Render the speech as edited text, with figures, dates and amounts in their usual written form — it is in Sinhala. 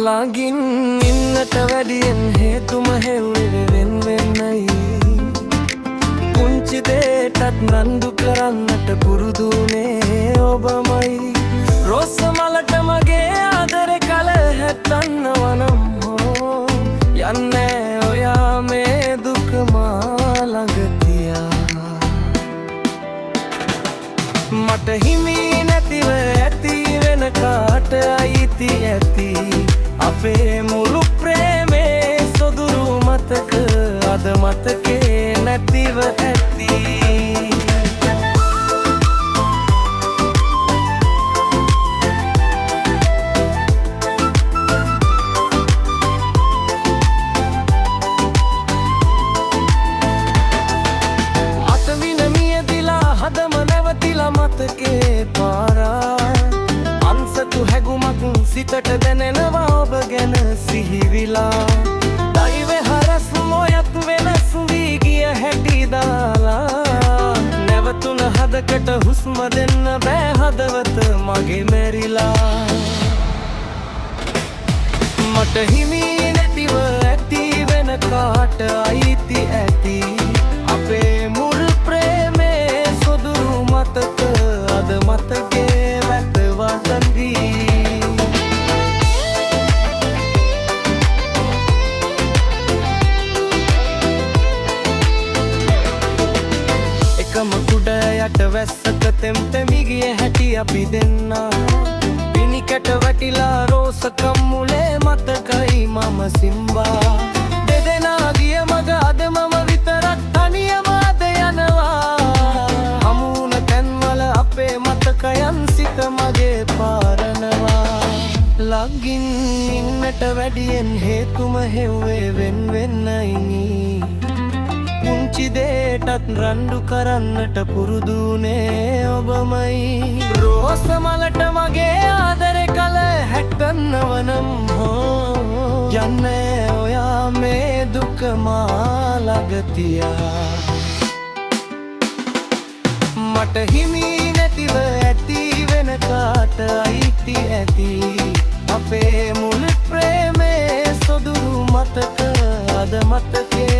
ළඟින් ඉන්නට වැඩියෙන් හේතුම හෙව්වේ වෙන වෙන්නයි පුංචි දේටත් නන්දු කරන්නට පුරුදුනේ ඔබමයි රෝස මලට මගේ ආදරේ කල හැට්ටන්නවනම් හෝ යන්නේ ඔයා මේ දුක මා ළඟ තියා මට හිමි නැතිව ඇති වෙන කාට අයිති ඇති අපේ මුළු ප්‍රේමේ සොදුරු මතක අද මතකේ නැතිව ඇති අතමින මියදිලා හදම නැවතිලා මතකේ පාරා අන්සතු හැගුමක් සිතට දැනෙනවා ඔබ ගැන සිහිවිලා දෛවේ හරස් මොයත් වෙනස් වී ගිය හැටි දාලා නැවතුන හදකට හුස්ම දෙන්න බෑ හදවත මගේ මැරිලා මට හිමි නැතිව ඇති වෙන කාට අයිති ඇති අපේ මුල් ප්‍රේමේ සොදුරු මතක අද මතකේ වැටවතන්දී එකම කුඩ යට වැස්සක තෙම්තෙමි ගිය හැටි අපි දෙන්නා පිනිකට වැටිලා රෝස කම්මුලේ මතකයි මම සිම්බා දෙදෙනා ගිය මග අද මම විතරක් තනියම අද යනවා හමුවුන තැන්වල අපේ මතකයන් සිත මගේ පාරනවා ළඟින් ඉන්නට වැඩියෙන් හේතුම හෙව්වේ වෙන වෙන්නයි පුංචි දේටත් රණ්ඩු කරන්නට පුරුදුනේ ඔබමයි රෝස මලට මගේ ආදරේ කල හැට්ටන්නවනම් හෝ යන්නේ ඔයා මේ දුක මා ළඟ තියා මට හිමි නැතිව ඇති වෙන කාට අයිති ඇති අපේ මුළු ප්‍රේමේ සොදුරු මතක අද මතකේ